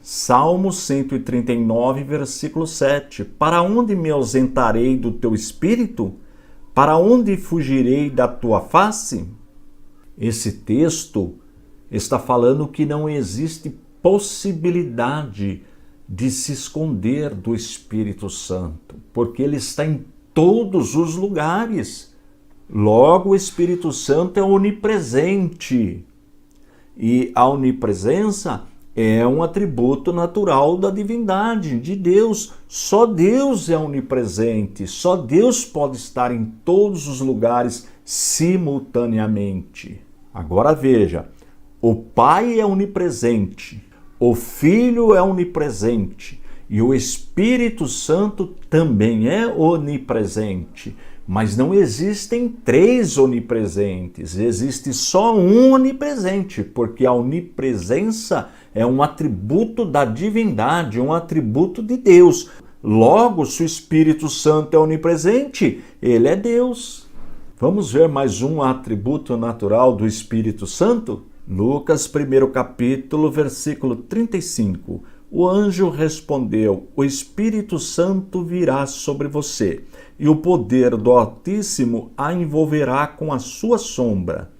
A: Salmo 139, versículo 7. Para onde me ausentarei do teu Espírito? Para onde fugirei da tua face? Esse texto está falando que não existe possibilidade de se esconder do Espírito Santo, porque ele está em todos os lugares. Logo, o Espírito Santo é onipresente. E a onipresença é um atributo natural da divindade, de Deus. Só Deus é onipresente, só Deus pode estar em todos os lugares simultaneamente. Agora veja, o Pai é onipresente, o Filho é onipresente e o Espírito Santo também é onipresente. Mas não existem três onipresentes, existe só um onipresente, porque a onipresença é um atributo da divindade, um atributo de Deus. Logo, se o Espírito Santo é onipresente, ele é Deus. Vamos ver mais um atributo natural do Espírito Santo? Lucas, 1º capítulo, versículo 35. O anjo respondeu: o Espírito Santo virá sobre você, e o poder do Altíssimo a envolverá com a sua sombra.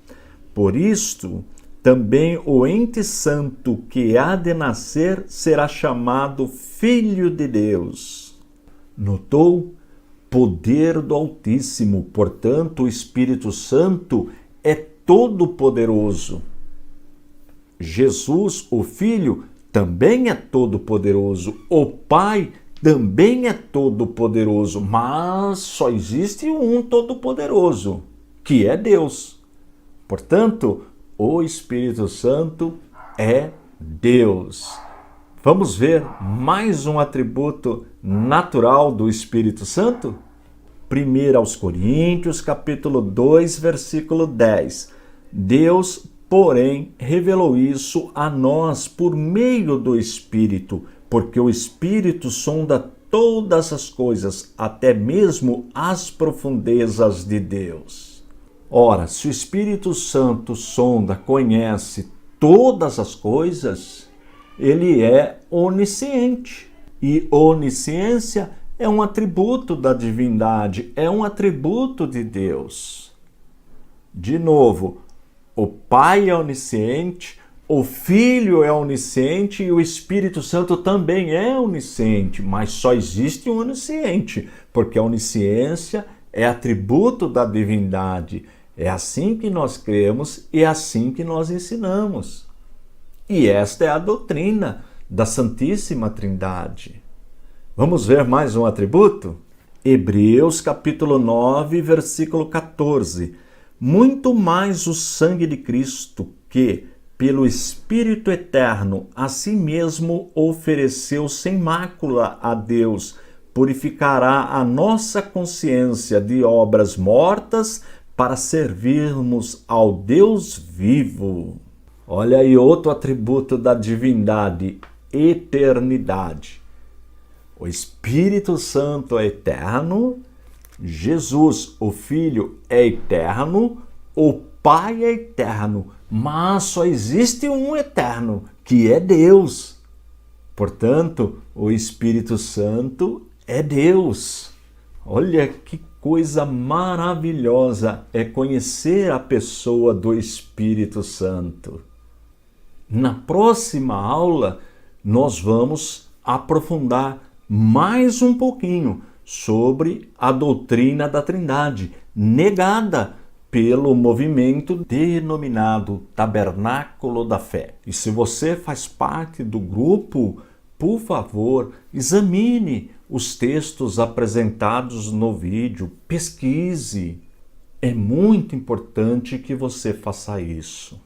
A: Por isto, também o ente santo que há de nascer será chamado Filho de Deus. Notou? Poder do Altíssimo, portanto, o Espírito Santo é todo-poderoso. Jesus, o Filho, também é todo-poderoso. O Pai também é todo-poderoso, mas só existe um todo-poderoso, que é Deus. Portanto, o Espírito Santo é Deus. Vamos ver mais um atributo natural do Espírito Santo? 1 aos Coríntios, capítulo 2, versículo 10. Deus, porém, revelou isso a nós por meio do Espírito, porque o Espírito sonda todas as coisas, até mesmo as profundezas de Deus. Ora, se o Espírito Santo sonda, conhece todas as coisas, ele é onisciente. E onisciência é um atributo da divindade, é um atributo de Deus. De novo, o Pai é onisciente, o Filho é onisciente e o Espírito Santo também é onisciente, mas só existe um onisciente, porque a onisciência é atributo da divindade. É assim que nós cremos e é assim que nós ensinamos. E esta é a doutrina da Santíssima Trindade. Vamos ver mais um atributo? Hebreus capítulo 9, versículo 14. Muito mais o sangue de Cristo, que, pelo Espírito Eterno, a si mesmo ofereceu sem mácula a Deus, purificará a nossa consciência de obras mortas para servirmos ao Deus vivo. Olha aí outro atributo da divindade, eternidade. O Espírito Santo é eterno, Jesus, o Filho, é eterno, o Pai é eterno, mas só existe um eterno, que é Deus. Portanto, o Espírito Santo é Deus. Olha que coisa maravilhosa é conhecer a pessoa do Espírito Santo. Na próxima aula, nós vamos aprofundar mais um pouquinho sobre a doutrina da Trindade, negada pelo movimento denominado Tabernáculo da Fé. E se você faz parte do grupo, por favor, examine os textos apresentados no vídeo, pesquise. É muito importante que você faça isso.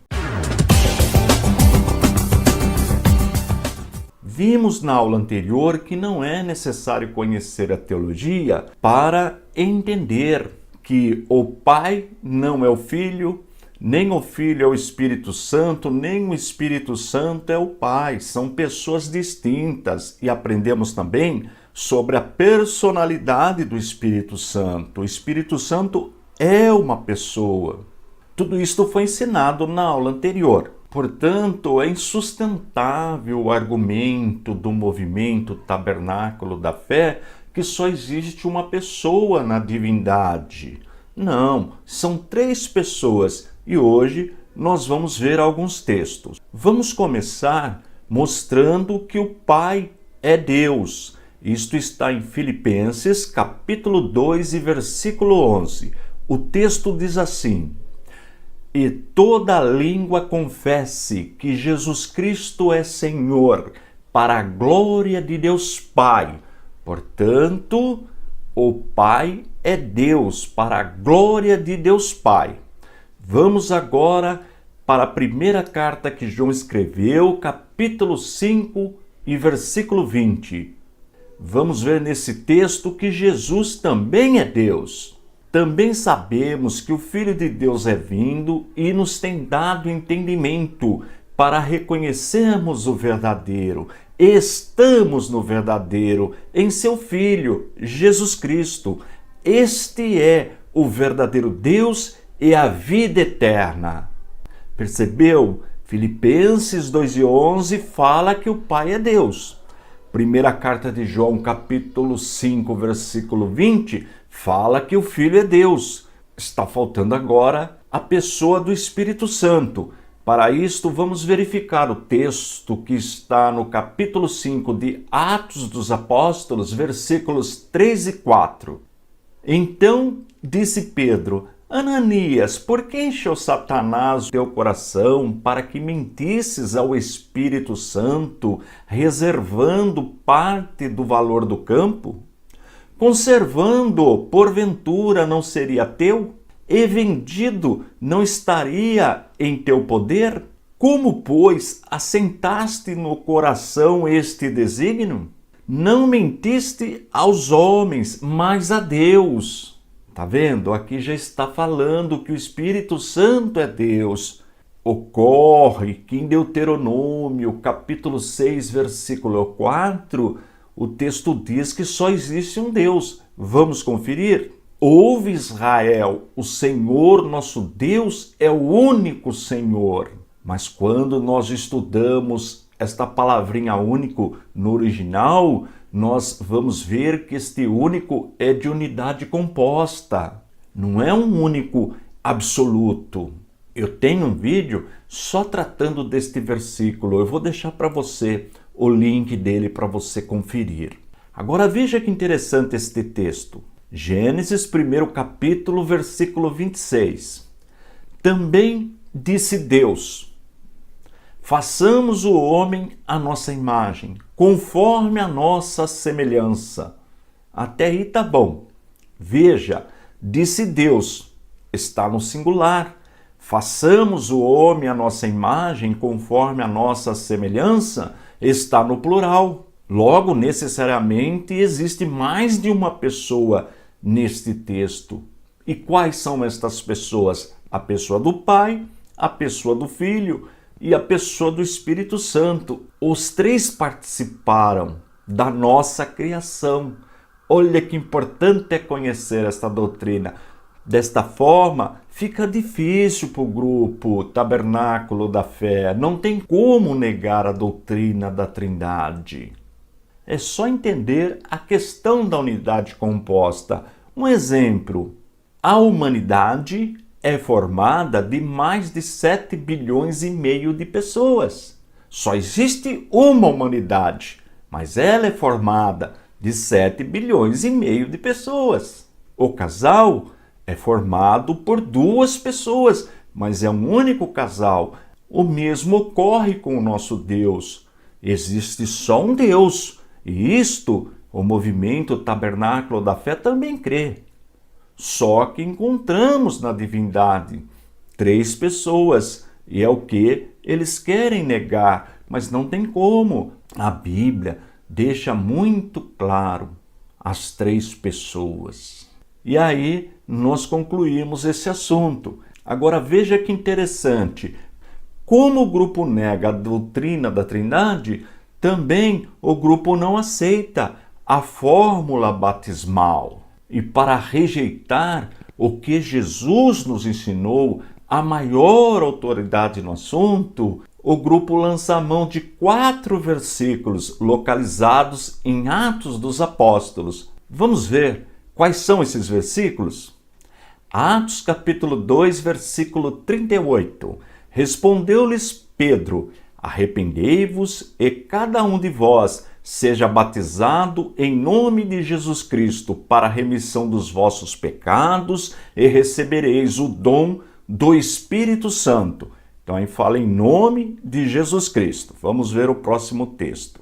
A: Vimos na aula anterior que não é necessário conhecer a teologia para entender que o Pai não é o Filho, nem o Filho é o Espírito Santo, nem o Espírito Santo é o Pai. São pessoas distintas. E aprendemos também sobre a personalidade do Espírito Santo. O Espírito Santo é uma pessoa. Tudo isto foi ensinado na aula anterior. Portanto, é insustentável o argumento do movimento Tabernáculo da Fé que só existe uma pessoa na divindade. Não, são 3 pessoas e hoje nós vamos ver alguns textos. Vamos começar mostrando que o Pai é Deus. Isto está em Filipenses capítulo 2 e versículo 11. O texto diz assim: E toda língua confesse que Jesus Cristo é Senhor, para a glória de Deus Pai. Portanto, o Pai é Deus, para a glória de Deus Pai. Vamos agora para a primeira carta que João escreveu, capítulo 5 e versículo 20. Vamos ver nesse texto que Jesus também é Deus. Também sabemos que o Filho de Deus é vindo e nos tem dado entendimento para reconhecermos o verdadeiro. Estamos no verdadeiro, em seu Filho, Jesus Cristo. Este é o verdadeiro Deus e a vida eterna. Percebeu? Filipenses 2:11 fala que o Pai é Deus. Primeira carta de João, capítulo 5, versículo 20, fala que o Filho é Deus. Está faltando agora a pessoa do Espírito Santo. Para isto, vamos verificar o texto que está no capítulo 5 de Atos dos Apóstolos, versículos 3 e 4. Então disse Pedro: Ananias, por que encheu Satanás o teu coração para que mentisses ao Espírito Santo, reservando parte do valor do campo? Conservando, porventura, não seria teu? E vendido, não estaria em teu poder? Como, pois, assentaste no coração este desígnio? Não mentiste aos homens, mas a Deus. Tá vendo? Aqui já está falando que o Espírito Santo é Deus. Ocorre que em Deuteronômio, capítulo 6, versículo 4, o texto diz que só existe um Deus. Vamos conferir? Ouve Israel, o Senhor nosso Deus é o único Senhor. Mas quando nós estudamos esta palavrinha único no original, nós vamos ver que este único é de unidade composta, não é um único absoluto. Eu tenho um vídeo só tratando deste versículo, eu vou deixar para você o link dele para você conferir. Agora veja que interessante este texto. Gênesis 1º capítulo, versículo 26. Também disse Deus: façamos o homem à nossa imagem, conforme a nossa semelhança. Até aí tá bom. Veja, disse Deus, está no singular. Façamos o homem à nossa imagem, conforme a nossa semelhança, está no plural. Logo, necessariamente, existe mais de uma pessoa neste texto. E quais são estas pessoas? A pessoa do Pai, a pessoa do Filho e a pessoa do Espírito Santo. Os três participaram da nossa criação. Olha que importante é conhecer esta doutrina. Desta forma, fica difícil para o grupo Tabernáculo da Fé. Não tem como negar a doutrina da Trindade. É só entender a questão da unidade composta. Um exemplo, a humanidade é formada de mais de 7 bilhões e meio de pessoas. Só existe uma humanidade, mas ela é formada de 7 bilhões e meio de pessoas. O casal é formado por 2 pessoas, mas é um único casal. O mesmo ocorre com o nosso Deus. Existe só um Deus. E isto, o movimento Tabernáculo da Fé também crê. Só que encontramos na divindade 3 pessoas, e é o que eles querem negar, mas não tem como. A Bíblia deixa muito claro as 3 pessoas. E aí nós concluímos esse assunto. Agora veja que interessante. Como o grupo nega a doutrina da Trindade, também o grupo não aceita a fórmula batismal. E para rejeitar o que Jesus nos ensinou, a maior autoridade no assunto, o grupo lança a mão de 4 versículos localizados em Atos dos Apóstolos. Vamos ver quais são esses versículos? Atos capítulo 2, versículo 38. Respondeu-lhes Pedro: arrependei-vos e cada um de vós seja batizado em nome de Jesus Cristo para a remissão dos vossos pecados e recebereis o dom do Espírito Santo. Então aí fala em nome de Jesus Cristo. Vamos ver o próximo texto.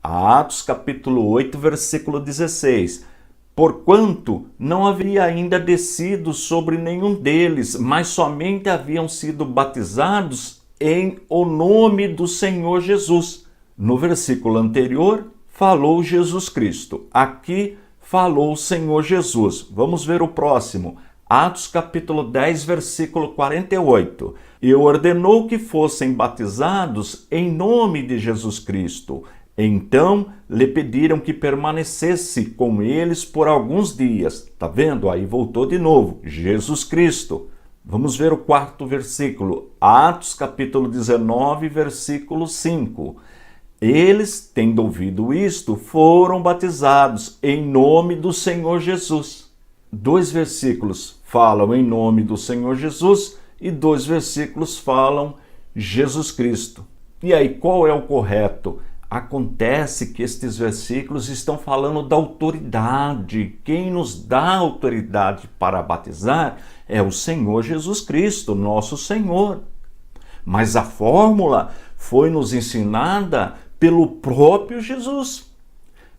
A: Atos capítulo 8, versículo 16. Porquanto não haveria ainda descido sobre nenhum deles, mas somente haviam sido batizados em o nome do Senhor Jesus. No versículo anterior, falou Jesus Cristo. Aqui falou o Senhor Jesus. Vamos ver o próximo. Atos capítulo 10, versículo 48. E ordenou que fossem batizados em nome de Jesus Cristo. Então lhe pediram que permanecesse com eles por alguns dias. Tá vendo? Aí voltou de novo. Jesus Cristo. Vamos ver o 4º versículo. Atos capítulo 19, versículo 5. Eles, tendo ouvido isto, foram batizados em nome do Senhor Jesus. 2 versículos falam em nome do Senhor Jesus e 2 versículos falam Jesus Cristo. E aí, qual é o correto? Acontece que estes versículos estão falando da autoridade. Quem nos dá autoridade para batizar é o Senhor Jesus Cristo, nosso Senhor. Mas a fórmula foi nos ensinada pelo próprio Jesus.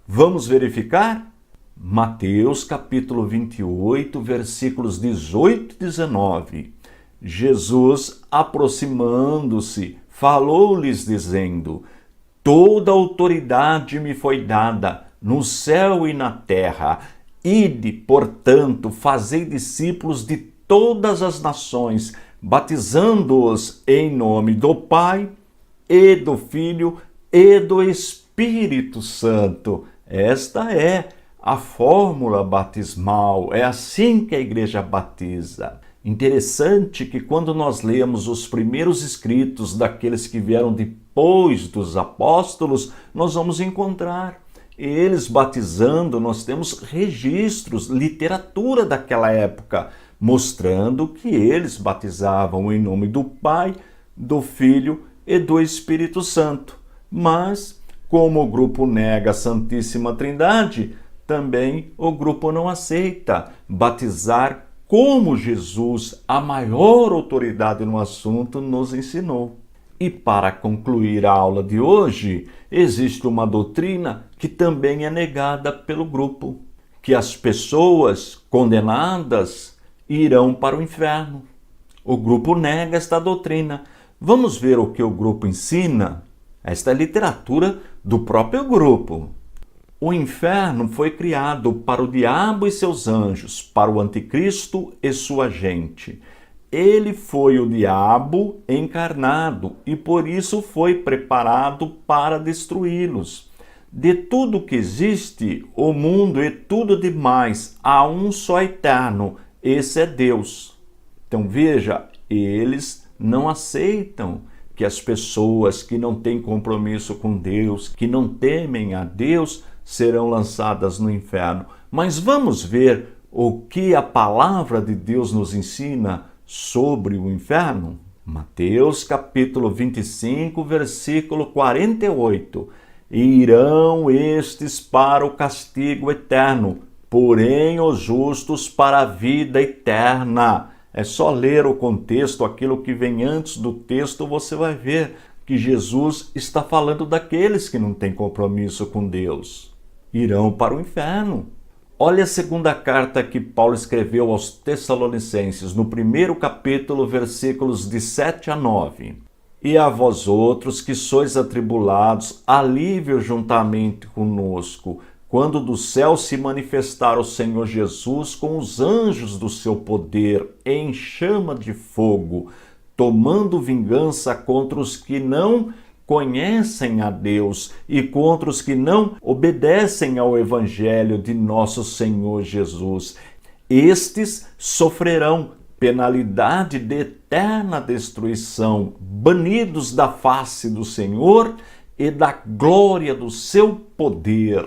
A: Vamos verificar? Mateus capítulo 28, versículos 18 e 19. Jesus, aproximando-se, falou-lhes dizendo: toda autoridade me foi dada no céu e na terra. Ide, portanto, fazei discípulos de todas as nações, batizando-os em nome do Pai e do Filho e do Espírito Santo. Esta é a fórmula batismal, é assim que a igreja batiza. Interessante que quando nós lemos os primeiros escritos daqueles que vieram depois dos apóstolos, nós vamos encontrar eles batizando. Nós temos registros, literatura daquela época, mostrando que eles batizavam em nome do Pai, do Filho e do Espírito Santo. Mas, como o grupo nega a Santíssima Trindade, também o grupo não aceita batizar como Jesus, a maior autoridade no assunto, nos ensinou. E para concluir a aula de hoje, existe uma doutrina que também é negada pelo grupo, que as pessoas condenadas irão para o inferno. O grupo nega esta doutrina. Vamos ver o que o grupo ensina? Esta é literatura do próprio grupo. O inferno foi criado para o diabo e seus anjos, para o anticristo e sua gente. Ele foi o diabo encarnado e por isso foi preparado para destruí-los. De tudo que existe, o mundo e tudo demais, há um só eterno, esse é Deus. Então veja, eles não aceitam que as pessoas que não têm compromisso com Deus, que não temem a Deus, serão lançadas no inferno. Mas vamos ver o que a palavra de Deus nos ensina sobre o inferno? Mateus capítulo 25, versículo 48. E irão estes para o castigo eterno, porém os justos para a vida eterna. É só ler o contexto, aquilo que vem antes do texto, você vai ver que Jesus está falando daqueles que não têm compromisso com Deus. Irão para o inferno. Olha a segunda carta que Paulo escreveu aos Tessalonicenses, no primeiro capítulo, versículos de 7 a 9. E a vós outros que sois atribulados, alívio juntamente conosco, quando do céu se manifestar o Senhor Jesus com os anjos do seu poder em chama de fogo, tomando vingança contra os que não conhecem a Deus e contra os que não obedecem ao Evangelho de nosso Senhor Jesus. Estes sofrerão penalidade de eterna destruição, banidos da face do Senhor e da glória do seu poder.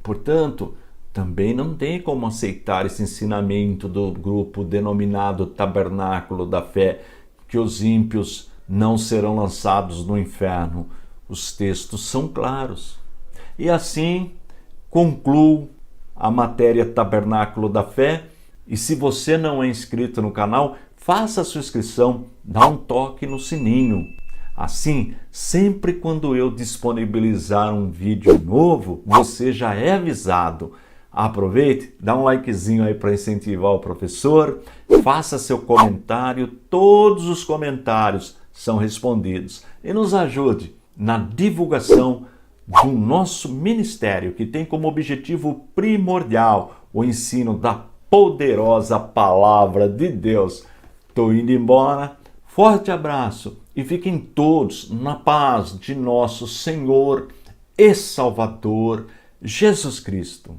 A: Portanto, também não tem como aceitar esse ensinamento do grupo denominado Tabernáculo da Fé, que os ímpios não serão lançados no inferno. Os textos são claros. E assim concluo a matéria Tabernáculo da Fé. E se você não é inscrito no canal, faça a sua inscrição, dá um toque no sininho. Assim, sempre quando eu disponibilizar um vídeo novo, você já é avisado. Aproveite, dá um likezinho aí para incentivar o professor, faça seu comentário, todos os comentários são respondidos. E nos ajude na divulgação do nosso ministério, que tem como objetivo primordial o ensino da poderosa palavra de Deus. Estou indo embora, forte abraço e fiquem todos na paz de nosso Senhor e Salvador Jesus Cristo.